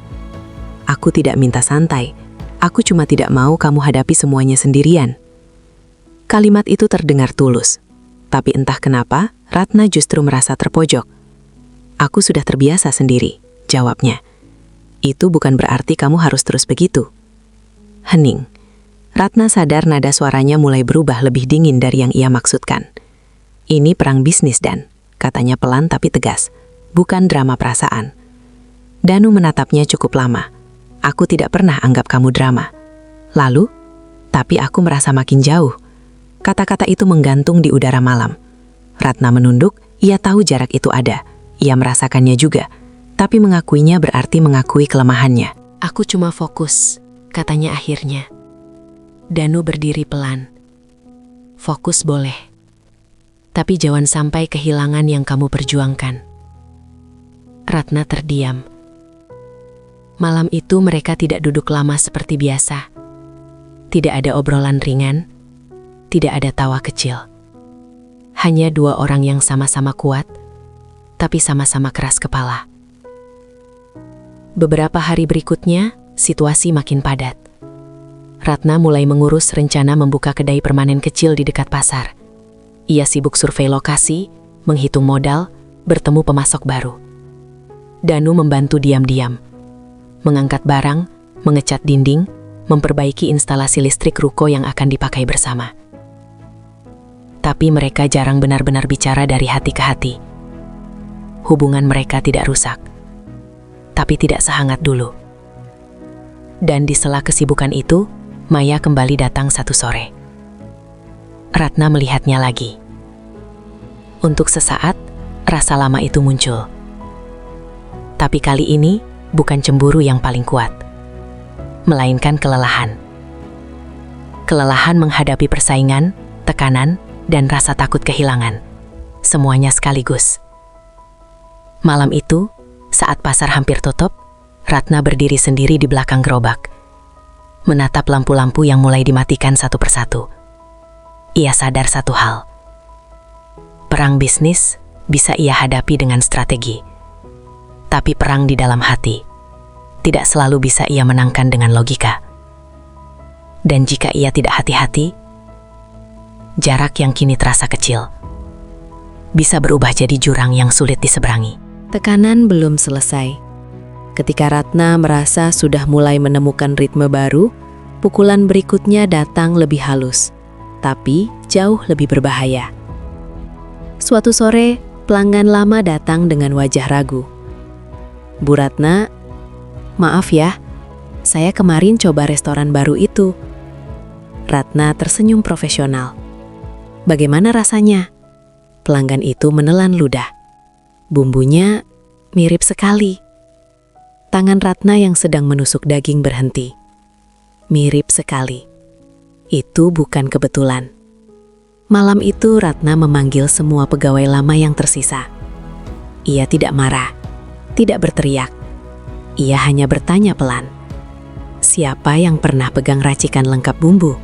Aku tidak minta santai. Aku cuma tidak mau kamu hadapi semuanya sendirian. Kalimat itu terdengar tulus. Tapi entah kenapa, Ratna justru merasa terpojok. Aku sudah terbiasa sendiri, jawabnya. Itu bukan berarti kamu harus terus begitu. Hening. Ratna sadar nada suaranya mulai berubah lebih dingin dari yang ia maksudkan. Ini perang bisnis, Dan, katanya pelan tapi tegas. Bukan drama perasaan. Danu menatapnya cukup lama. Aku tidak pernah anggap kamu drama. Lalu, tapi aku merasa makin jauh. Kata-kata itu menggantung di udara malam. Ratna menunduk, ia tahu jarak itu ada. Ia merasakannya juga. Tapi mengakuinya berarti mengakui kelemahannya. Aku cuma fokus, katanya akhirnya. Danu berdiri pelan. Fokus boleh. Tapi jangan sampai kehilangan yang kamu perjuangkan. Ratna terdiam. Malam itu mereka tidak duduk lama seperti biasa. Tidak ada obrolan ringan, tidak ada tawa kecil. Hanya dua orang yang sama-sama kuat, tapi sama-sama keras kepala. Beberapa hari berikutnya, situasi makin padat. Ratna mulai mengurus rencana membuka kedai permanen kecil di dekat pasar. Ia sibuk survei lokasi, menghitung modal, bertemu pemasok baru. Danu membantu diam-diam. Mengangkat barang, mengecat dinding, memperbaiki instalasi listrik ruko yang akan dipakai bersama. Tapi mereka jarang benar-benar bicara dari hati ke hati. Hubungan mereka tidak rusak, tapi tidak sehangat dulu. Dan di sela kesibukan itu, Maya kembali datang satu sore. Ratna melihatnya lagi. Untuk sesaat, rasa lama itu muncul. Tapi kali ini, bukan cemburu yang paling kuat, melainkan kelelahan. Kelelahan menghadapi persaingan, tekanan, dan rasa takut kehilangan. Semuanya sekaligus. Malam itu, saat pasar hampir tutup, Ratna berdiri sendiri di belakang gerobak, menatap lampu-lampu yang mulai dimatikan satu persatu. Ia sadar satu hal. Perang bisnis bisa ia hadapi dengan strategi. Tapi perang di dalam hati tidak selalu bisa ia menangkan dengan logika. Dan jika ia tidak hati-hati, jarak yang kini terasa kecil bisa berubah jadi jurang yang sulit diseberangi. Tekanan belum selesai. Ketika Ratna merasa sudah mulai menemukan ritme baru, pukulan berikutnya datang lebih halus, tapi jauh lebih berbahaya. Suatu sore, pelanggan lama datang dengan wajah ragu. Bu Ratna, maaf ya, saya kemarin coba restoran baru itu. Ratna tersenyum profesional. Bagaimana rasanya? Pelanggan itu menelan ludah. Bumbunya mirip sekali. Tangan Ratna yang sedang menusuk daging berhenti. Mirip sekali. Itu bukan kebetulan. Malam itu Ratna memanggil semua pegawai lama yang tersisa. Ia tidak marah, tidak berteriak. Ia hanya bertanya pelan. Siapa yang pernah pegang racikan lengkap bumbu?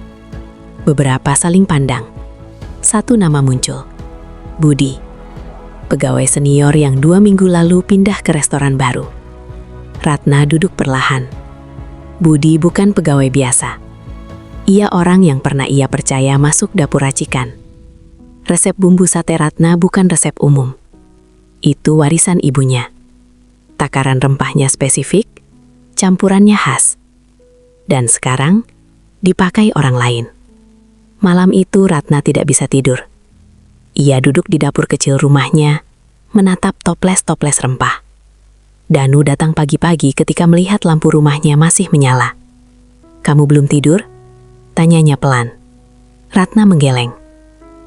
Beberapa saling pandang. Satu nama muncul. Budi. Pegawai senior yang 2 minggu lalu pindah ke restoran baru. Ratna duduk perlahan. Budi bukan pegawai biasa. Ia orang yang pernah ia percaya masuk dapur racikan. Resep bumbu sate Ratna bukan resep umum. Itu warisan ibunya. Takaran rempahnya spesifik, campurannya khas. Dan sekarang, dipakai orang lain. Malam itu Ratna tidak bisa tidur. Ia duduk di dapur kecil rumahnya, menatap toples-toples rempah. Danu datang pagi-pagi ketika melihat lampu rumahnya masih menyala. "Kamu belum tidur?" tanyanya pelan. Ratna menggeleng.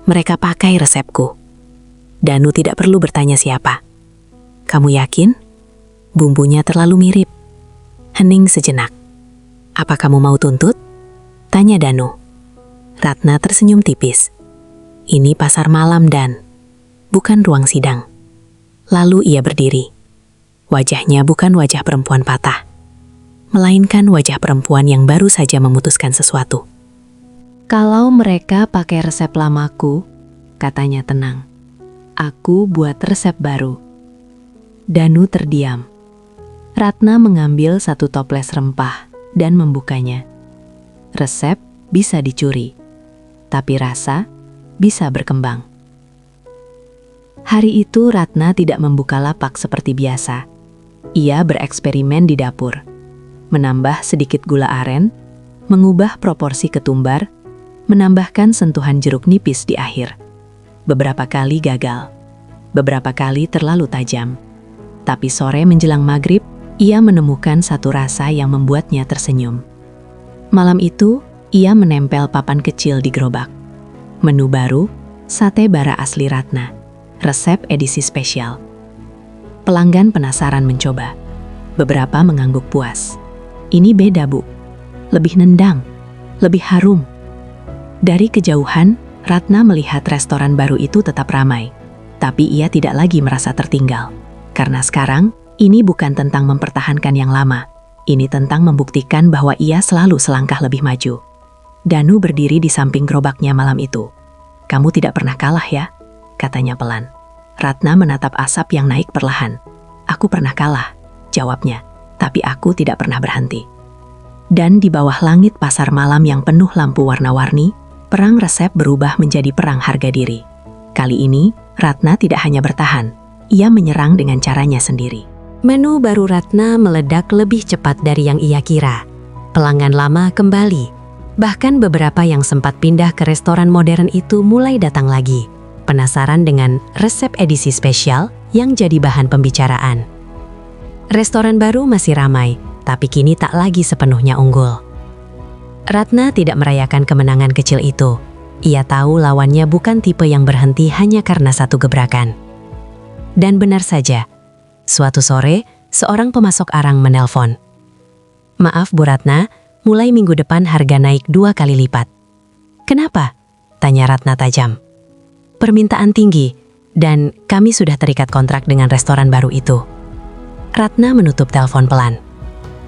"Mereka pakai resepku." Danu tidak perlu bertanya siapa. "Kamu yakin?" Bumbunya terlalu mirip. Hening sejenak. "Apa kamu mau tuntut?" tanya Danu. Ratna tersenyum tipis. Ini pasar malam, Dan, bukan ruang sidang. Lalu ia berdiri. Wajahnya bukan wajah perempuan patah, melainkan wajah perempuan yang baru saja memutuskan sesuatu. "Kalau mereka pakai resep lamaku," katanya tenang, aku buat resep baru. Danu terdiam. Ratna mengambil satu toples rempah dan membukanya. Resep bisa dicuri, tapi rasa bisa berkembang. Hari itu Ratna tidak membuka lapak seperti biasa. Ia bereksperimen di dapur, menambah sedikit gula aren, mengubah proporsi ketumbar, menambahkan sentuhan jeruk nipis di akhir. Beberapa kali gagal, beberapa kali terlalu tajam. Tapi sore menjelang maghrib, ia menemukan satu rasa yang membuatnya tersenyum. Malam itu, ia menempel papan kecil di gerobak. Menu baru, sate bara asli Ratna, resep edisi spesial. Pelanggan penasaran mencoba. Beberapa mengangguk puas. Ini beda, Bu. Lebih nendang, lebih harum. Dari kejauhan, Ratna melihat restoran baru itu tetap ramai. Tapi ia tidak lagi merasa tertinggal. Karena sekarang, ini bukan tentang mempertahankan yang lama. Ini tentang membuktikan bahwa ia selalu selangkah lebih maju. Danu berdiri di samping gerobaknya malam itu. "Kamu tidak pernah kalah ya?" katanya pelan. Ratna menatap asap yang naik perlahan. "Aku pernah kalah," jawabnya. "Tapi aku tidak pernah berhenti." Dan di bawah langit pasar malam yang penuh lampu warna-warni, perang resep berubah menjadi perang harga diri. Kali ini, Ratna tidak hanya bertahan, ia menyerang dengan caranya sendiri. Menu baru Ratna meledak lebih cepat dari yang ia kira. Pelanggan lama kembali. Bahkan beberapa yang sempat pindah ke restoran modern itu mulai datang lagi. Penasaran dengan resep edisi spesial yang jadi bahan pembicaraan. Restoran baru masih ramai, tapi kini tak lagi sepenuhnya unggul. Ratna tidak merayakan kemenangan kecil itu. Ia tahu lawannya bukan tipe yang berhenti hanya karena satu gebrakan. Dan benar saja, suatu sore, seorang pemasok arang menelpon. "Maaf Bu Ratna, mulai minggu depan harga naik 2 kali lipat." "Kenapa?" tanya Ratna tajam. "Permintaan tinggi, dan kami sudah terikat kontrak dengan restoran baru itu." Ratna menutup telepon pelan.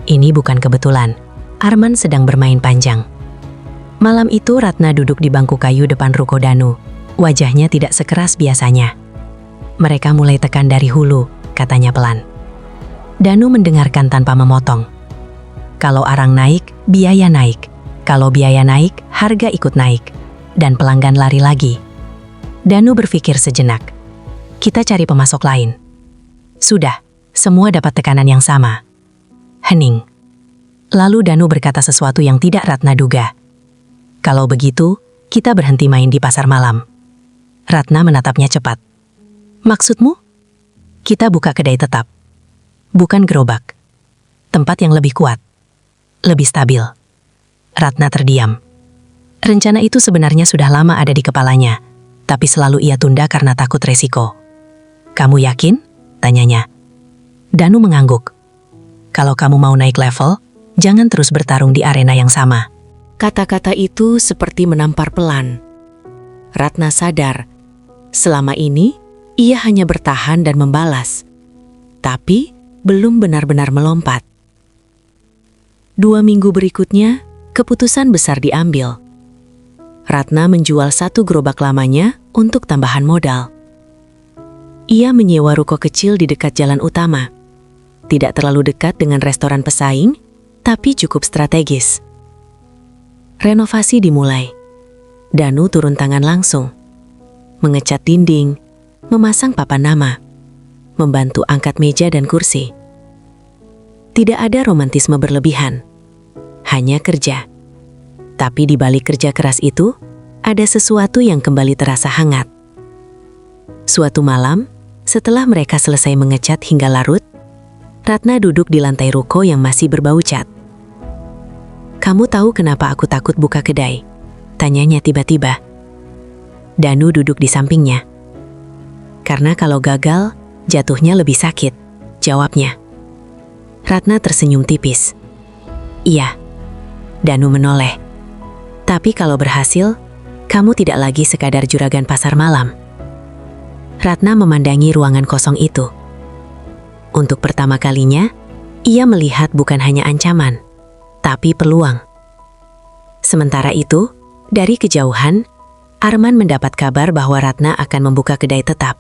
Ini bukan kebetulan, Arman sedang bermain panjang. Malam itu Ratna duduk di bangku kayu depan ruko Danu. Wajahnya tidak sekeras biasanya. "Mereka mulai tekan dari hulu," katanya pelan. Danu mendengarkan tanpa memotong. "Kalau arang naik, biaya naik. Kalau biaya naik, harga ikut naik. Dan pelanggan lari lagi." Danu berpikir sejenak. "Kita cari pemasok lain." Sudah, semua dapat tekanan yang sama. Hening. Lalu Danu berkata sesuatu yang tidak Ratna duga. "Kalau begitu, kita berhenti main di pasar malam." Ratna menatapnya cepat. "Maksudmu?" "Kita buka kedai tetap. Bukan gerobak. Tempat yang lebih kuat. Lebih stabil." Ratna terdiam. Rencana itu sebenarnya sudah lama ada di kepalanya, tapi selalu ia tunda karena takut resiko. "Kamu yakin?" tanyanya. Danu mengangguk. "Kalau kamu mau naik level, jangan terus bertarung di arena yang sama." Kata-kata itu seperti menampar pelan. Ratna sadar, selama ini ia hanya bertahan dan membalas, tapi belum benar-benar melompat. 2 minggu berikutnya, keputusan besar diambil. Ratna menjual satu gerobak lamanya untuk tambahan modal. Ia menyewa ruko kecil di dekat jalan utama. Tidak terlalu dekat dengan restoran pesaing, tapi cukup strategis. Renovasi dimulai. Danu turun tangan langsung. Mengecat dinding, memasang papan nama, membantu angkat meja dan kursi. Tidak ada romantisme berlebihan, hanya kerja. Tapi di balik kerja keras itu, ada sesuatu yang kembali terasa hangat. Suatu malam, setelah mereka selesai mengecat hingga larut, Ratna duduk di lantai ruko yang masih berbau cat. "Kamu tahu kenapa aku takut buka kedai?" tanyanya tiba-tiba. Danu duduk di sampingnya. "Karena kalau gagal, jatuhnya lebih sakit," jawabnya. Ratna tersenyum tipis. "Iya." Danu menoleh. "Tapi kalau berhasil, kamu tidak lagi sekadar juragan pasar malam." Ratna memandangi ruangan kosong itu. Untuk pertama kalinya, ia melihat bukan hanya ancaman, tapi peluang. Sementara itu, dari kejauhan, Arman mendapat kabar bahwa Ratna akan membuka kedai tetap.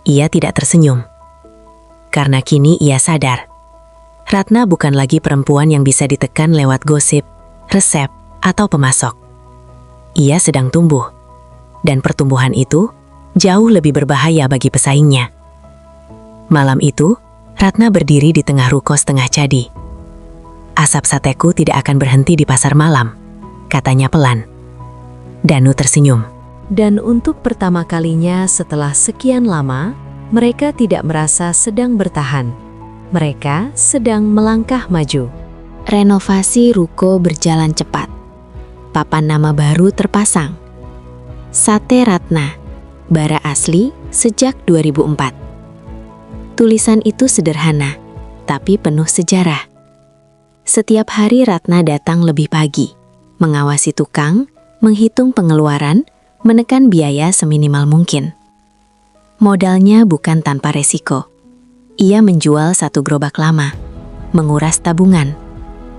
Ia tidak tersenyum. Karena kini ia sadar, Ratna bukan lagi perempuan yang bisa ditekan lewat gosip, resep, atau pemasok. Ia sedang tumbuh, dan pertumbuhan itu jauh lebih berbahaya bagi pesaingnya. Malam itu, Ratna berdiri di tengah ruko setengah jadi. Asap sateku tidak akan berhenti di pasar malam, katanya pelan. Danu tersenyum. Dan untuk pertama kalinya setelah sekian lama, mereka tidak merasa sedang bertahan. Mereka sedang melangkah maju. Renovasi ruko berjalan cepat. Papan nama baru terpasang. Sate Ratna, bara asli sejak 2004. Tulisan itu sederhana, tapi penuh sejarah. Setiap hari Ratna datang lebih pagi, mengawasi tukang, menghitung pengeluaran, menekan biaya seminimal mungkin. Modalnya bukan tanpa resiko. Ia menjual satu gerobak lama, menguras tabungan,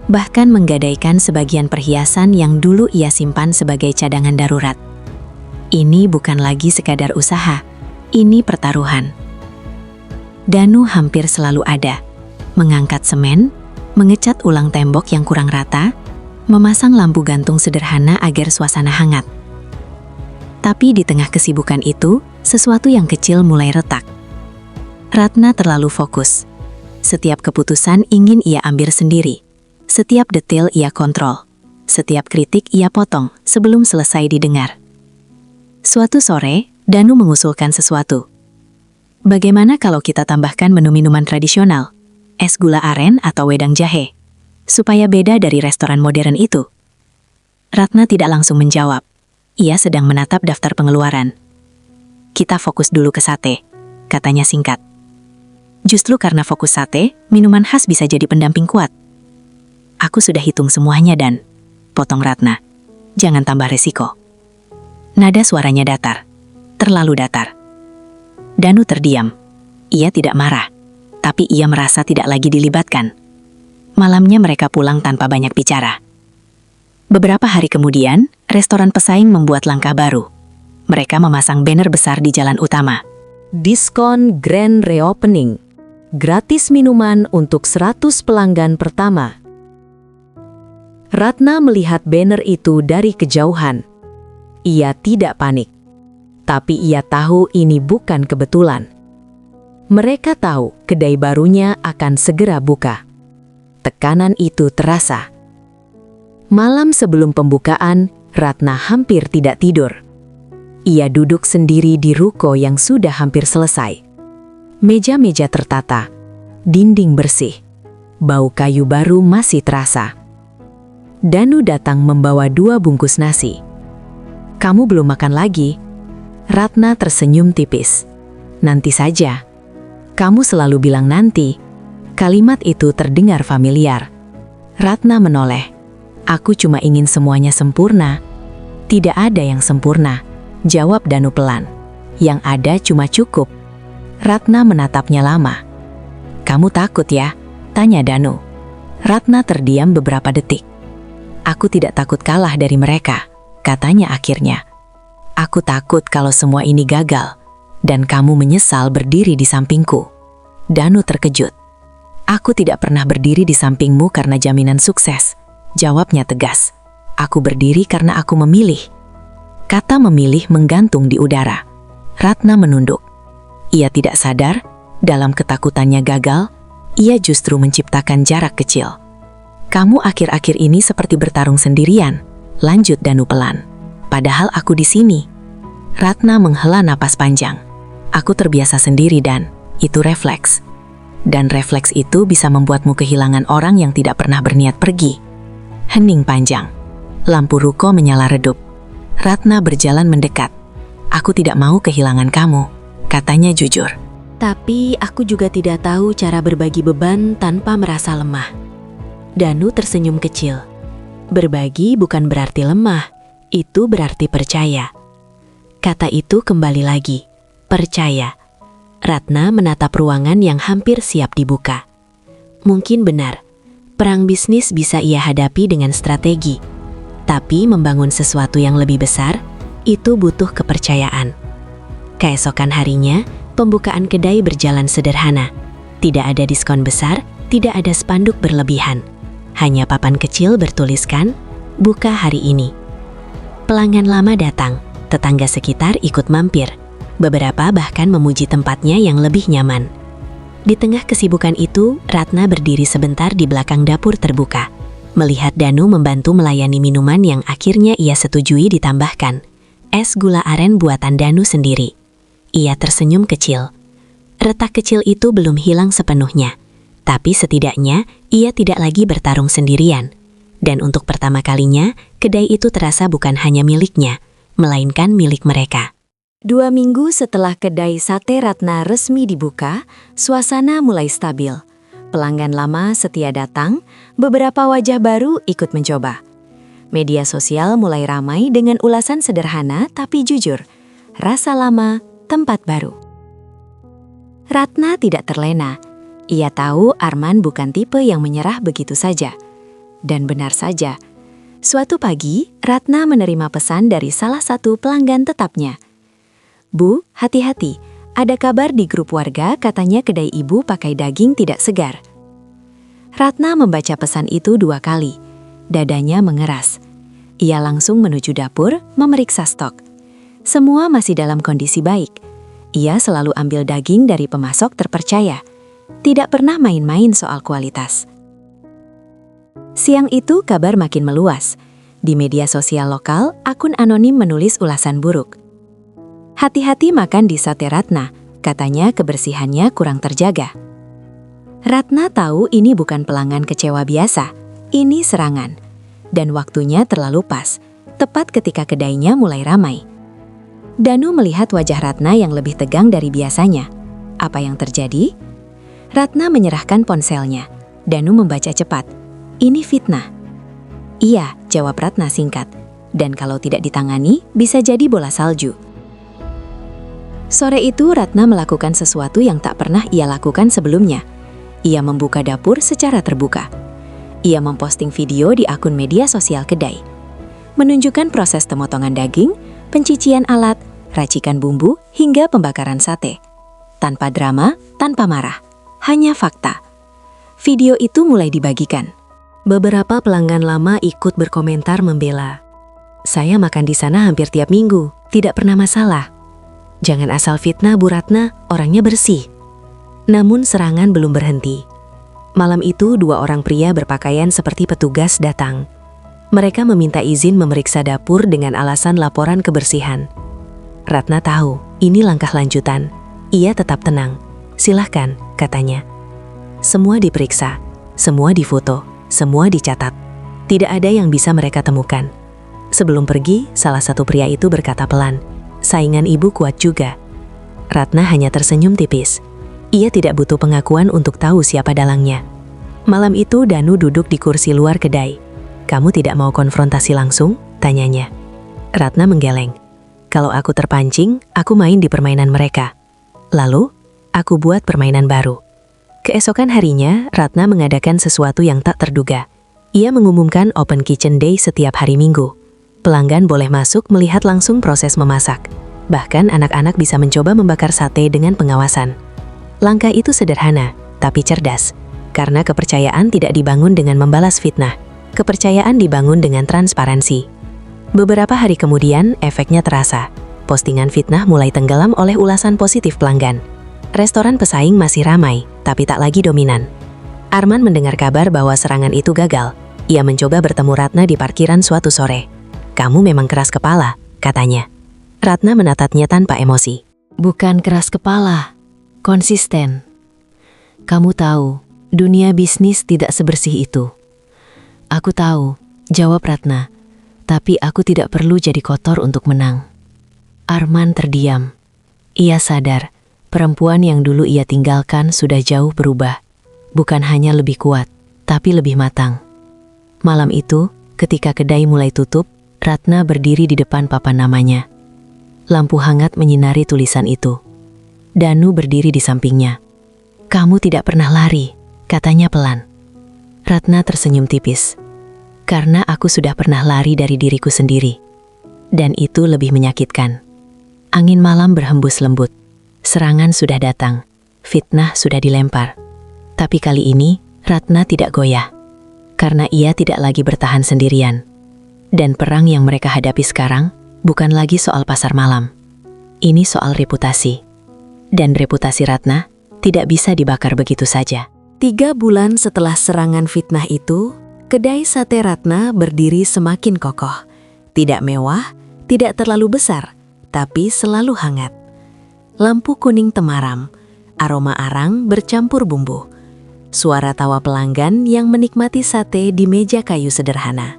bahkan menggadaikan sebagian perhiasan yang dulu ia simpan sebagai cadangan darurat. Ini bukan lagi sekadar usaha, ini pertaruhan. Danu hampir selalu ada, mengangkat semen, mengecat ulang tembok yang kurang rata, memasang lampu gantung sederhana agar suasana hangat. Tapi di tengah kesibukan itu, sesuatu yang kecil mulai retak. Ratna terlalu fokus. Setiap keputusan ingin ia ambil sendiri. Setiap detail ia kontrol. Setiap kritik ia potong sebelum selesai didengar. Suatu sore, Danu mengusulkan sesuatu. Bagaimana kalau kita tambahkan menu minuman tradisional? Es gula aren atau wedang jahe? Supaya beda dari restoran modern itu. Ratna tidak langsung menjawab. Ia sedang menatap daftar pengeluaran. Kita fokus dulu ke sate, katanya singkat. Justru karena fokus sate, minuman khas bisa jadi pendamping kuat. Aku sudah hitung semuanya dan, potong Ratna. Jangan tambah resiko. Nada suaranya datar, terlalu datar. Danu terdiam. Ia tidak marah, tapi ia merasa tidak lagi dilibatkan. Malamnya mereka pulang tanpa banyak bicara. Beberapa hari kemudian, restoran pesaing membuat langkah baru. Mereka memasang banner besar di jalan utama. Diskon Grand Reopening. Gratis minuman untuk 100 pelanggan pertama. Ratna melihat banner itu dari kejauhan. Ia tidak panik. Tapi ia tahu ini bukan kebetulan. Mereka tahu kedai barunya akan segera buka. Tekanan itu terasa. Malam sebelum pembukaan, Ratna hampir tidak tidur. Ia duduk sendiri di ruko yang sudah hampir selesai. Meja-meja tertata, dinding bersih, bau kayu baru masih terasa. Danu datang membawa 2 bungkus nasi. Kamu belum makan lagi? Ratna tersenyum tipis. Nanti saja. Kamu selalu bilang nanti. Kalimat itu terdengar familiar. Ratna menoleh. Aku cuma ingin semuanya sempurna. Tidak ada yang sempurna, jawab Danu pelan. Yang ada cuma cukup. Ratna menatapnya lama. Kamu takut ya? Tanya Danu. Ratna terdiam beberapa detik. Aku tidak takut kalah dari mereka, katanya akhirnya. Aku takut kalau semua ini gagal, dan kamu menyesal berdiri di sampingku. Danu terkejut. Aku tidak pernah berdiri di sampingmu karena jaminan sukses. Jawabnya tegas. Aku berdiri karena aku memilih. Kata memilih menggantung di udara. Ratna menunduk. Ia tidak sadar, dalam ketakutannya gagal, ia justru menciptakan jarak kecil. Kamu akhir-akhir ini seperti bertarung sendirian, lanjut Danu pelan. Padahal aku di sini. Ratna menghela napas panjang. Aku terbiasa sendiri dan, itu refleks. Dan refleks itu bisa membuatmu kehilangan orang yang tidak pernah berniat pergi. Hening panjang. Lampu ruko menyala redup. Ratna berjalan mendekat. Aku tidak mau kehilangan kamu, katanya jujur. Tapi aku juga tidak tahu cara berbagi beban tanpa merasa lemah. Danu tersenyum kecil. Berbagi bukan berarti lemah, itu berarti percaya. Kata itu kembali lagi, percaya. Ratna menatap ruangan yang hampir siap dibuka. Mungkin benar. Perang bisnis bisa ia hadapi dengan strategi, tapi membangun sesuatu yang lebih besar, itu butuh kepercayaan. Keesokan harinya, Pembukaan kedai berjalan sederhana. Tidak ada diskon besar, tidak ada spanduk berlebihan. Hanya papan kecil bertuliskan, "Buka hari ini." Pelanggan lama datang, tetangga sekitar ikut mampir. Beberapa bahkan memuji tempatnya yang lebih nyaman. Di tengah kesibukan itu, Ratna berdiri sebentar di belakang dapur terbuka. Melihat Danu membantu melayani minuman yang akhirnya ia setujui ditambahkan. Es gula aren buatan Danu sendiri. Ia tersenyum kecil. Retak kecil itu belum hilang sepenuhnya. Tapi setidaknya, ia tidak lagi bertarung sendirian. Dan untuk pertama kalinya, kedai itu terasa bukan hanya miliknya, melainkan milik mereka. 2 minggu setelah kedai sate Ratna resmi dibuka, suasana mulai stabil. Pelanggan lama setia datang, beberapa wajah baru ikut mencoba. Media sosial mulai ramai dengan ulasan sederhana tapi jujur. Rasa lama, tempat baru. Ratna tidak terlena. Ia tahu Arman bukan tipe yang menyerah begitu saja. Dan benar saja, suatu pagi Ratna menerima pesan dari salah satu pelanggan tetapnya. "Bu, hati-hati, ada kabar di grup warga katanya kedai ibu pakai daging tidak segar." Ratna membaca pesan itu 2 kali. Dadanya mengeras. Ia langsung menuju dapur, memeriksa stok. Semua masih dalam kondisi baik. Ia selalu ambil daging dari pemasok terpercaya. Tidak pernah main-main soal kualitas. Siang itu kabar makin meluas. Di media sosial lokal, akun anonim menulis ulasan buruk. "Hati-hati makan di sate Ratna, katanya kebersihannya kurang terjaga." Ratna tahu ini bukan pelanggan kecewa biasa, ini serangan. Dan waktunya terlalu pas, tepat ketika kedainya mulai ramai. Danu melihat wajah Ratna yang lebih tegang dari biasanya. Apa yang terjadi? Ratna menyerahkan ponselnya. Danu membaca cepat. "Ini fitnah." "Iya," jawab Ratna singkat. "Dan kalau tidak ditangani, bisa jadi bola salju." Sore itu Ratna melakukan sesuatu yang tak pernah ia lakukan sebelumnya. Ia membuka dapur secara terbuka. Ia memposting video di akun media sosial kedai. Menunjukkan proses pemotongan daging, pencucian alat, racikan bumbu, hingga pembakaran sate. Tanpa drama, tanpa marah. Hanya fakta. Video itu mulai dibagikan. Beberapa pelanggan lama ikut berkomentar membela. "Saya makan di sana hampir tiap minggu, tidak pernah masalah. Jangan asal fitnah Bu Ratna, orangnya bersih." Namun serangan belum berhenti. Malam itu 2 orang pria berpakaian seperti petugas datang. Mereka meminta izin memeriksa dapur dengan alasan laporan kebersihan. Ratna tahu, ini langkah lanjutan. Ia tetap tenang. "Silahkan," katanya. Semua diperiksa, semua difoto, semua dicatat. Tidak ada yang bisa mereka temukan. Sebelum pergi, salah satu pria itu berkata pelan, "Saingan ibu kuat juga." Ratna hanya tersenyum tipis. Ia tidak butuh pengakuan untuk tahu siapa dalangnya. Malam itu Danu duduk di kursi luar kedai. "Kamu tidak mau konfrontasi langsung?" tanyanya. Ratna menggeleng. "Kalau aku terpancing, aku main di permainan mereka. Lalu, aku buat permainan baru." Keesokan harinya, Ratna mengadakan sesuatu yang tak terduga. Ia mengumumkan Open Kitchen Day setiap hari Minggu. Pelanggan boleh masuk melihat langsung proses memasak. Bahkan anak-anak bisa mencoba membakar sate dengan pengawasan. Langkah itu sederhana, tapi cerdas. Karena kepercayaan tidak dibangun dengan membalas fitnah. Kepercayaan dibangun dengan transparansi. Beberapa hari kemudian, efeknya terasa. Postingan fitnah mulai tenggelam oleh ulasan positif pelanggan. Restoran pesaing masih ramai, tapi tak lagi dominan. Arman mendengar kabar bahwa serangan itu gagal. Ia mencoba bertemu Ratna di parkiran suatu sore. "Kamu memang keras kepala," katanya. Ratna menatapnya tanpa emosi. "Bukan keras kepala, konsisten. Kamu tahu, dunia bisnis tidak sebersih itu." "Aku tahu," jawab Ratna. "Tapi aku tidak perlu jadi kotor untuk menang." Arman terdiam. Ia sadar, perempuan yang dulu ia tinggalkan sudah jauh berubah. Bukan hanya lebih kuat, tapi lebih matang. Malam itu, ketika kedai mulai tutup, Ratna berdiri di depan papan namanya. Lampu hangat menyinari tulisan itu. Danu berdiri di sampingnya. "Kamu tidak pernah lari," katanya pelan. Ratna tersenyum tipis. "Karena aku sudah pernah lari dari diriku sendiri. Dan itu lebih menyakitkan." Angin malam berhembus lembut. Serangan sudah datang, fitnah sudah dilempar. Tapi kali ini, Ratna tidak goyah. Karena ia tidak lagi bertahan sendirian. Dan perang yang mereka hadapi sekarang bukan lagi soal pasar malam. Ini soal reputasi. Dan reputasi Ratna tidak bisa dibakar begitu saja. 3 bulan setelah serangan fitnah itu, kedai sate Ratna berdiri semakin kokoh. Tidak mewah, tidak terlalu besar, tapi selalu hangat. Lampu kuning temaram, aroma arang bercampur bumbu. Suara tawa pelanggan yang menikmati sate di meja kayu sederhana.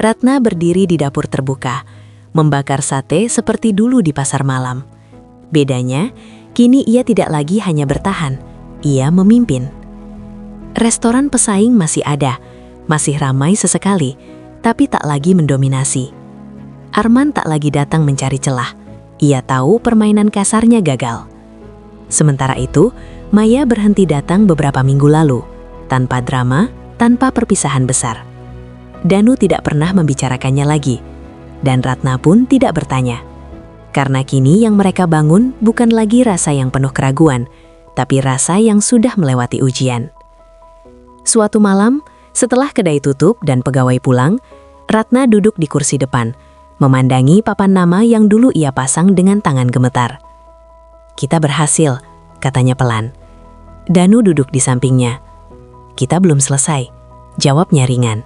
Ratna berdiri di dapur terbuka, membakar sate seperti dulu di pasar malam. Bedanya, kini ia tidak lagi hanya bertahan, ia memimpin. Restoran pesaing masih ada, masih ramai sesekali, tapi tak lagi mendominasi. Arman tak lagi datang mencari celah. Ia tahu permainan kasarnya gagal. Sementara itu, Maya berhenti datang beberapa minggu lalu, tanpa drama, tanpa perpisahan besar. Danu tidak pernah membicarakannya lagi, dan Ratna pun tidak bertanya. Karena kini yang mereka bangun bukan lagi rasa yang penuh keraguan, tapi rasa yang sudah melewati ujian. Suatu malam, setelah kedai tutup dan pegawai pulang, Ratna duduk di kursi depan, memandangi papan nama yang dulu ia pasang dengan tangan gemetar. "Kita berhasil," katanya pelan. Danu duduk di sampingnya. "Kita belum selesai," jawabnya ringan.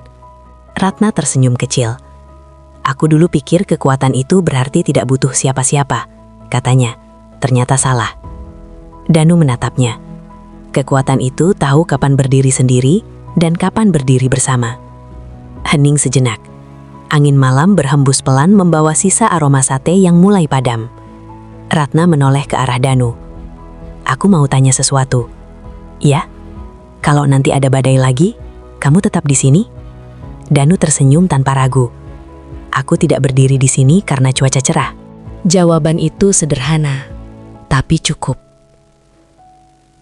Ratna tersenyum kecil. "Aku dulu pikir kekuatan itu berarti tidak butuh siapa-siapa," katanya. Ternyata salah. Danu menatapnya. Kekuatan itu tahu kapan berdiri sendiri dan kapan berdiri bersama. Hening sejenak. Angin malam berhembus pelan membawa sisa aroma sate yang mulai padam. Ratna menoleh ke arah Danu. "Aku mau tanya sesuatu." "Ya? Kalau nanti ada badai lagi, kamu tetap di sini?" Danu tersenyum tanpa ragu. "Aku tidak berdiri di sini karena cuaca cerah." Jawaban itu sederhana, tapi cukup.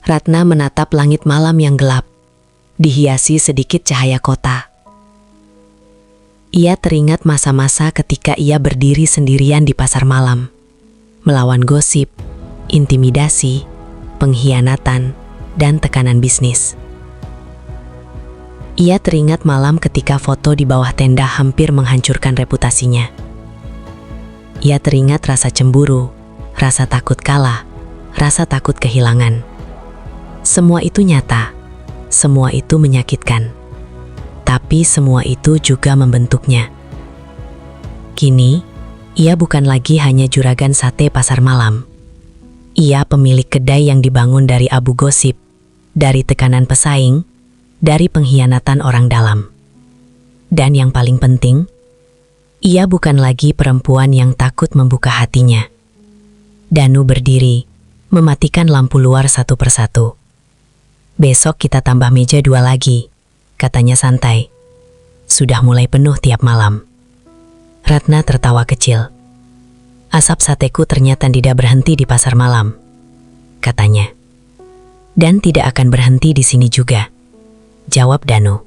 Ratna menatap langit malam yang gelap, dihiasi sedikit cahaya kota. Ia teringat masa-masa ketika ia berdiri sendirian di pasar malam, melawan gosip, intimidasi, pengkhianatan, dan tekanan bisnis. Ia teringat malam ketika foto di bawah tenda hampir menghancurkan reputasinya. Ia teringat rasa cemburu, rasa takut kalah, rasa takut kehilangan. Semua itu nyata, semua itu menyakitkan. Tapi semua itu juga membentuknya. Kini, ia bukan lagi hanya juragan sate pasar malam. Ia pemilik kedai yang dibangun dari abu gosip, dari tekanan pesaing, dari pengkhianatan orang dalam. Dan yang paling penting, ia bukan lagi perempuan yang takut membuka hatinya. Danu berdiri, mematikan lampu luar satu persatu. "Besok kita tambah meja 2 lagi," katanya santai. "Sudah mulai penuh tiap malam." Ratna tertawa kecil. "Asap sateku ternyata tidak berhenti di pasar malam," katanya. "Dan tidak akan berhenti di sini juga," jawab Danu.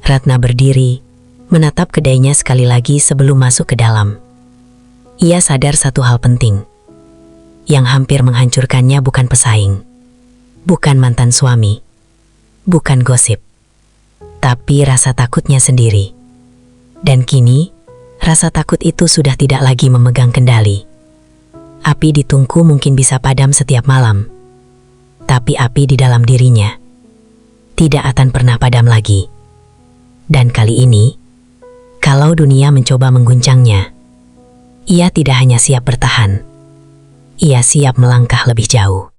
Ratna berdiri, menatap kedainya sekali lagi sebelum masuk ke dalam. Ia sadar satu hal penting. Yang hampir menghancurkannya bukan pesaing, bukan mantan suami, bukan gosip, tapi rasa takutnya sendiri. Dan kini, rasa takut itu sudah tidak lagi memegang kendali. Api di tungku mungkin bisa padam setiap malam, tapi api di dalam dirinya tidak akan pernah padam lagi. Dan kali ini, kalau dunia mencoba mengguncangnya, ia tidak hanya siap bertahan, ia siap melangkah lebih jauh.